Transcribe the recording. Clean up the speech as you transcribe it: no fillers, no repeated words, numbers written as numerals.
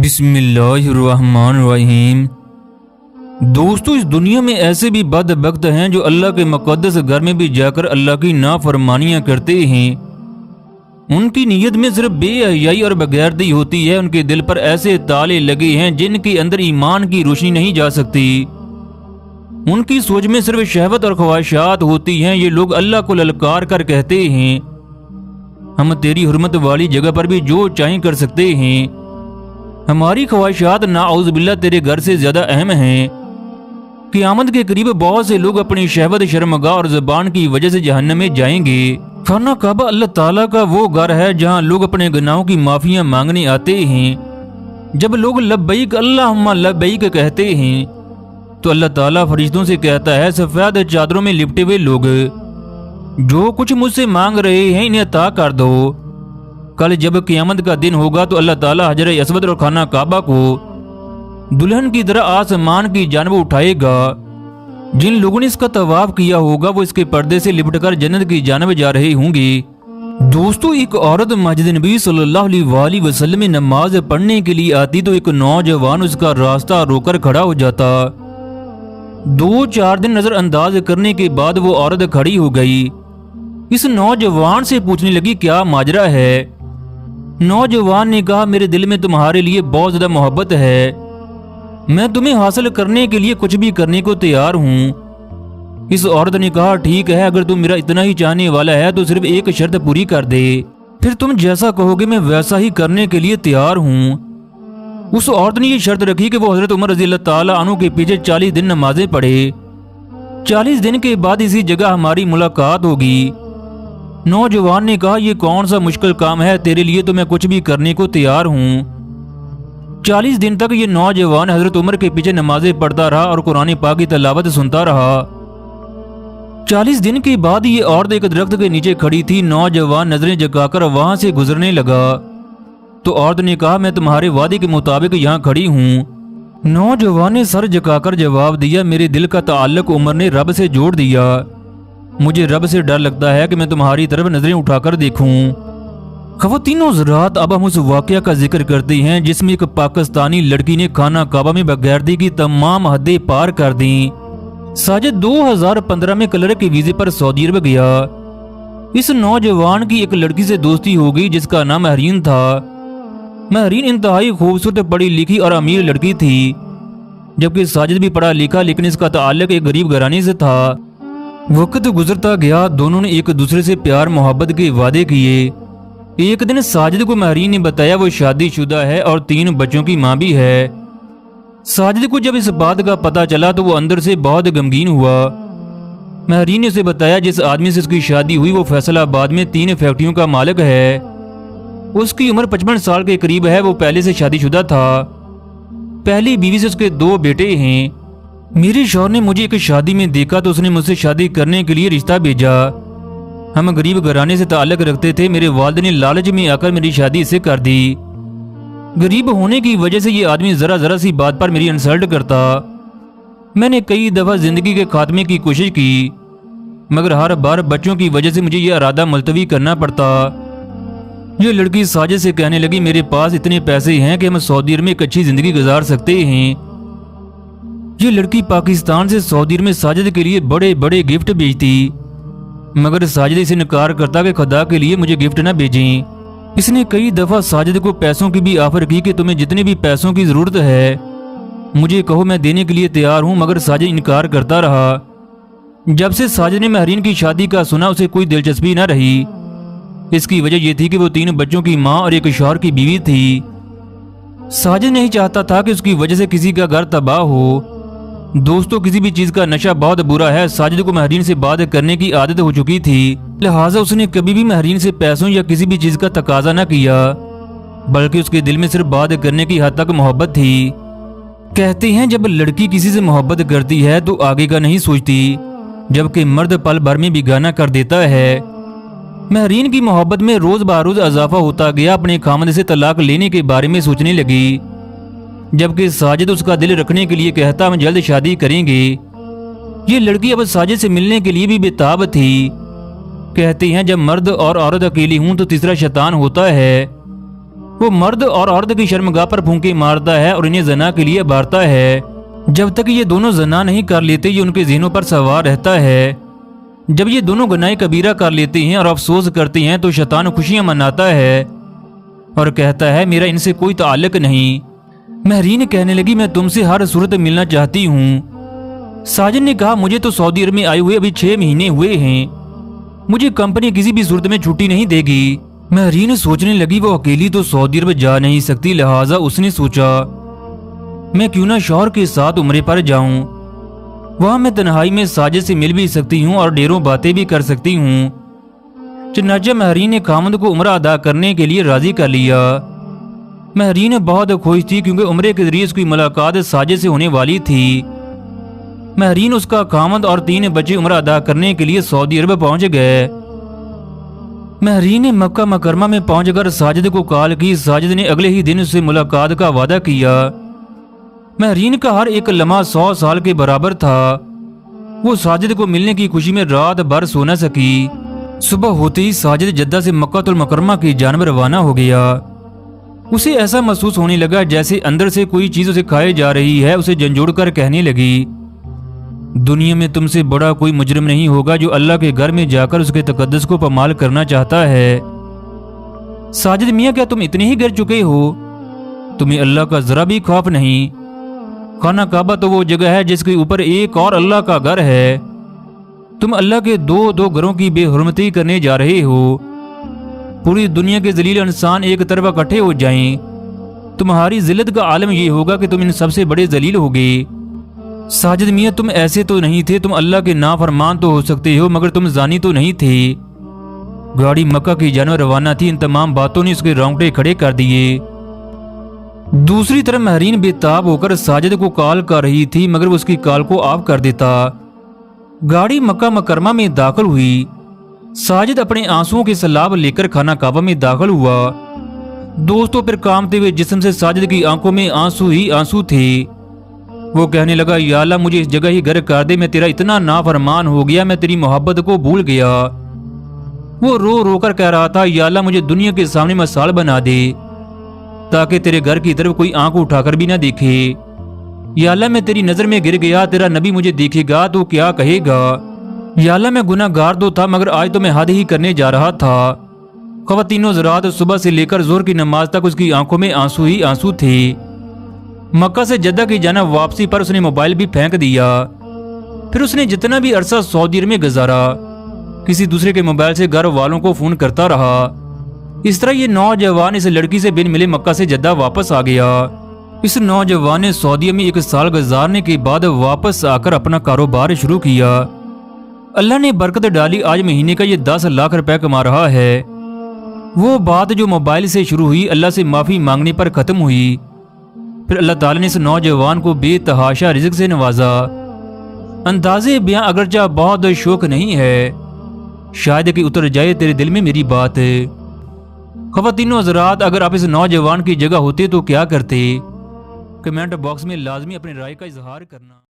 बिस्मिल्लाहिर्रहमानिर्रहीम। दोस्तों, इस दुनिया में ऐसे भी बदबख्त हैं जो अल्लाह के मुक़द्दस घर में भी जाकर अल्लाह की नाफरमानियां करते हैं। उनकी नीयत में सिर्फ बेहयाई और बगैरती होती है। उनके दिल पर ऐसे ताले लगे हैं जिनके अंदर ईमान की रोशनी नहीं जा सकती। उनकी सोच में सिर्फ शहवत और ख्वाहिशात होती हैं। ये लोग अल्लाह को ललकार कर कहते हैं, हम तेरी हुर्मत वाली जगह पर भी जो चाहें कर सकते हैं। हमारी ख्वाहिशात नाउज़ुबिल्लाह तेरे घर से ज्यादा अहम हैं। क़यामत के करीब बहुत से लोग अपनी शहवत, शर्मगाह और ज़बान की वजह से जहन्नम में जाएंगे। खाना काबा अल्लाह ताला का वो घर है जहां लोग अपने गुनाहों की माफियां मांगने आते हैं। जब लोग लब्बैक अल्लाहुम्मा लब्बैक कहते हैं तो अल्लाह ताला फरिश्तों से कहता है, सफेद चादरों में लिपटे हुए लोग जो कुछ मुझसे मांग रहे हैं इन्हें अता कर दो। कल जब क़यामत का दिन होगा तो अल्लाह ताला हजर अस्वद और खाना काबा को दुल्हन की तरह आसमान की जानब उठाएगा। जिन लोगों ने इसका तवाफ किया होगा वो इसके पर्दे से लिपटकर जन्नत की जानब जा रहे होंगे। दोस्तों, एक औरत मस्जिद नबी सल्लल्लाहु अलैहि वसल्लम में नमाज पढ़ने के लिए आती तो एक नौजवान उसका रास्ता रोकर खड़ा हो जाता। 2-4 दिन नजरअंदाज करने के बाद वो औरत खड़ी हो गई। इस नौजवान से पूछने लगी, क्या माजरा है? नौजवान ने कहा, मेरे दिल में तुम्हारे लिए बहुत ज्यादा मोहब्बत है। मैं तुम्हें हासिल करने के लिए कुछ भी करने को तैयार हूँ। इस औरत ने कहा, ठीक है, अगर तुम मेरा इतना ही चाहने वाला है तो सिर्फ एक शर्त पूरी कर दे, फिर तुम जैसा कहोगे मैं वैसा ही करने के लिए तैयार हूँ। उस औरत ने ये शर्त रखी कि वो हजरत उमर रज़ी अल्लाह ताला अन्हु के पीछे 40 दिन नमाजें पढ़े। 40 दिन के बाद इसी जगह हमारी मुलाकात होगी। नौजवान ने कहा, यह कौन सा मुश्किल काम है, तेरे लिए तो मैं कुछ भी करने को तैयार हूँ। 40 दिन तक ये नौजवान हजरत उमर के पीछे नमाजें पढ़ता रहा और कुरान पाक की तिलावत सुनता रहा। 40 दिन के बाद ये औरत एक दरख्त के नीचे खड़ी थी। नौजवान नजरें जगाकर वहां से गुजरने लगा तो औरत ने कहा, मैं तुम्हारे वादे के मुताबिक यहाँ खड़ी हूँ। नौजवान ने सर झुकाकर जवाब दिया, मेरे दिल का ताल्लुक उमर ने रब से जोड़ दिया। मुझे रब से डर लगता है कि मैं तुम्हारी तरफ नजरें उठाकर देखूं। ख़वातीनो हज़रात, अब हम उस वाक़या का जिक्र करते हैं जिसमें एक पाकिस्तानी लड़की ने खाना काबा में बगैरती की तमाम हदें पार कर दी। साजिद 2015 में कलर के वीज़े पर सऊदी अरब गया। इस नौजवान की एक लड़की से दोस्ती हो गई जिसका नाम महरीन था। महरीन इंतहाई खूबसूरत, पढ़ी लिखी और अमीर लड़की थी, जबकि साजिद भी पढ़ा लिखा, लेकिन इसका ताल्लुक एक गरीब घराने से था। वक्त गुजरता गया, दोनों ने एक दूसरे से प्यार मोहब्बत के वादे किए। एक दिन साजिद को महरीन ने बताया वो शादीशुदा है और 3 बच्चों की मां भी है। साजिद को जब इस बात का पता चला तो वो अंदर से बहुत गमगीन हुआ। महरीन ने उसे बताया, जिस आदमी से उसकी शादी हुई वो फैसलाबाद में 3 फैक्ट्रियों का मालिक है। उसकी उम्र 55 साल के करीब है। वो पहले से शादीशुदा था। पहली बीवी से उसके 2 बेटे हैं। मेरे शौहर ने मुझे एक शादी में देखा तो उसने मुझसे शादी करने के लिए रिश्ता भेजा। हम गरीब घराने से ताल्लुक रखते थे। मेरे वालिद ने लालच में आकर मेरी शादी इससे कर दी। गरीब होने की वजह से ये आदमी जरा जरा सी बात पर मेरी इंसल्ट करता। मैंने कई दफा जिंदगी के खात्मे की कोशिश की, मगर हर बार बच्चों की वजह से मुझे यह इरादा मुलतवी करना पड़ता। ये लड़की साजिद से कहने लगी, मेरे पास इतने पैसे हैं कि हम सऊदी अरब में एक अच्छी जिंदगी गुजार सकते हैं। ये लड़की पाकिस्तान से सऊदी अरब में साजिद के लिए बड़े बड़े गिफ्ट भेजती, मगर साजिद इसे इनकार करता कि खुदा के लिए मुझे गिफ्ट न भेजें। इसने कई दफा साजिद को पैसों की भी ऑफर की कि तुम्हें जितने भी पैसों की जरूरत है मुझे कहो, मैं देने के लिए तैयार हूं, मगर साजिद इनकार करता रहा। जब से साजिद ने महरीन की शादी का सुना उसे कोई दिलचस्पी न रही। इसकी वजह यह थी कि वो 3 बच्चों की माँ और एक शौहर की बीवी थी। साजिद नहीं चाहता था कि उसकी वजह से किसी का घर तबाह हो। दोस्तों, किसी भी चीज का नशा बहुत बुरा है। साजिद को महरीन से बात करने की आदत हो चुकी थी, लिहाजा उसने कभी भी महरीन से पैसों या किसी भी चीज का तकाजा न किया, बल्कि उसके दिल में सिर्फ बात करने की हद तक मोहब्बत थी। कहते हैं जब लड़की किसी से मोहब्बत करती है तो आगे का नहीं सोचती, जबकि मर्द पल भर में बिगाना कर देता है। महरीन की मोहब्बत में रोज बरोज इजाफा होता गया। अपने खामद से तलाक लेने के बारे में सोचने लगी, जबकि साजिद उसका दिल रखने के लिए कहता, हम जल्द शादी करेंगे। ये लड़की अब साजिद से मिलने के लिए भी बेताब थी। कहते हैं जब मर्द और औरत अकेली हूं तो तीसरा शैतान होता है। وہ مرد اور عورت کی شرمگاہ پر پھونکے مارتا ہے اور انہیں زنا کے لیے ابھارتا ہے۔ جب تک یہ دونوں زنا نہیں کر لیتے یہ ان کے ذہنوں پر سوار رہتا ہے۔ جب یہ دونوں گناہ کبیرہ کر لیتے ہیں اور افسوس کرتے ہیں تو شیطان خوشیاں مناتا ہے اور کہتا ہے میرا ان سے کوئی تعلق نہیں۔ مہرین کہنے لگی میں تم سے ہر صورت ملنا چاہتی ہوں۔ ساجد نے کہا مجھے تو سعودی عرب میں آئے ہوئے ابھی 6 مہینے ہوئے ہیں، مجھے کمپنی کسی بھی صورت میں چھٹی نہیں دے گی۔ مہرین سوچنے لگی وہ اکیلی تو سعودی عرب جا نہیں سکتی، لہٰذا اس نے سوچا میں کیوں نہ شوہر کے ساتھ عمرے پر جاؤں، وہاں میں تنہائی میں ساجد سے مل بھی سکتی ہوں اور ڈھیروں باتیں بھی کر سکتی ہوں۔ چنانچہ مہرین نے خامد کو عمرہ ادا کرنے کے لیے راضی کر لیا۔ مہرین بہت خوش تھی کیونکہ عمرے کے ذریعے اس کی ملاقات ساجد سے ہونے والی تھی۔ مہرین اس کا خامد اور 3 بچے عمرہ ادا کرنے کے لیے سعودی عرب پہنچ گئے۔ مہرین نے مکہ مکرمہ میں پہنچ کر ساجد کو کال کی۔ ساجد نے اگلے ہی دن اس سے ملاقات کا وعدہ کیا۔ مہرین کا ہر ایک لمحہ 100 سال کے برابر تھا۔ وہ ساجد کو ملنے کی خوشی میں رات بھر سو نہ سکی۔ صبح ہوتے ہی ساجد جدہ سے مکہ المکرمہ کی جانب روانہ ہو گیا۔ اسے ایسا محسوس ہونے لگا جیسے اندر سے کوئی چیز اسے کھائے جا رہی ہے۔ اسے جھنجھوڑ کر کہنے لگی دنیا میں تم سے بڑا کوئی مجرم نہیں ہوگا جو اللہ کے گھر میں جا کر اس کے تقدس کو پامال کرنا چاہتا ہے۔ ساجد میاں کیا تم اتنے ہی گر چکے ہو؟ تمہیں اللہ کا ذرا بھی خوف نہیں؟ خانہ کعبہ تو وہ جگہ ہے جس کے اوپر ایک اور اللہ کا گھر ہے۔ تم اللہ کے دو گھروں کی بے حرمتی کرنے جا رہے ہو۔ پوری دنیا کے ذلیل انسان ایک طرف اکٹھے ہو جائیں، تمہاری ذلت کا عالم یہ ہوگا کہ تم ان سب سے بڑے ذلیل ہوگے۔ ساجد میاں تم ایسے تو نہیں تھے، تم اللہ کے نافرمان تو ہو سکتے ہو مگر تم زانی تو نہیں تھے۔ گاڑی مکہ کی جانب روانہ تھی۔ ان تمام باتوں نے اس کے رونگٹے کھڑے کر دیے۔ دوسری طرف مہرین بے تاب ہو کر ساجد کو کال کر رہی تھی مگر وہ اس کی کال کو آف کر دیتا۔ گاڑی مکہ مکرمہ میں داخل ہوئی۔ ساجد اپنے آنسوؤں کے سیلاب لے کر خانہ کعبہ میں داخل ہوا۔ دوستوں پر کامتے ہوئے جسم سے ساجد کی آنکھوں میں آنسو ہی آنسو تھے۔ وہ کہنے لگا یا اللہ مجھے اس جگہ ہی گھر کر دے، میں تیرا اتنا نافرمان ہو گیا، میں تیری محبت کو بھول گیا۔ وہ رو رو کر کہہ رہا تھا یا اللہ مجھے دنیا کے سامنے مثال بنا دے تاکہ تیرے گھر کی طرف کوئی آنکھ اٹھا کر بھی نہ دیکھے۔ یا اللہ میں تیری نظر میں گر گیا، تیرا نبی مجھے دیکھے گا تو کیا کہے گا؟ یا اللہ میں گناہ گار تو تھا مگر آج تو میں حد ہی کرنے جا رہا تھا۔ خواتین و حضرات صبح سے لے کر ظہر کی نماز تک اس کی آنکھوں میں آنسو ہی آنسو تھے۔ مکہ سے جدہ کی جانب واپسی پر اس نے موبائل بھی پھینک دیا۔ پھر اس نے جتنا بھی عرصہ سعودی عرب میں گزارا کسی دوسرے کے موبائل سے گھر والوں کو فون کرتا رہا۔ اس طرح یہ نوجوان اس لڑکی سے بن ملے مکہ سے جدہ واپس آ گیا۔ اس نوجوان نے سعودی میں 1 سال گزارنے کے بعد واپس آ کر اپنا کاروبار شروع کیا۔ اللہ نے برکت ڈالی، آج مہینے کا یہ 10 لاکھ روپے کما رہا ہے۔ وہ بات جو موبائل سے شروع ہوئی اللہ سے معافی مانگنے پر ختم ہوئی۔ پھر اللہ تعالی نے اس نوجوان کو بے تحاشا رزق سے نوازا۔ اندازے بیاں اگرچہ بہت شوق نہیں ہے، شاید کہ اتر جائے تیرے دل میں میری بات۔ خواتین و حضرات اگر آپ اس نوجوان کی جگہ ہوتے تو کیا کرتے؟ کمنٹ باکس میں لازمی اپنی رائے کا اظہار کرنا۔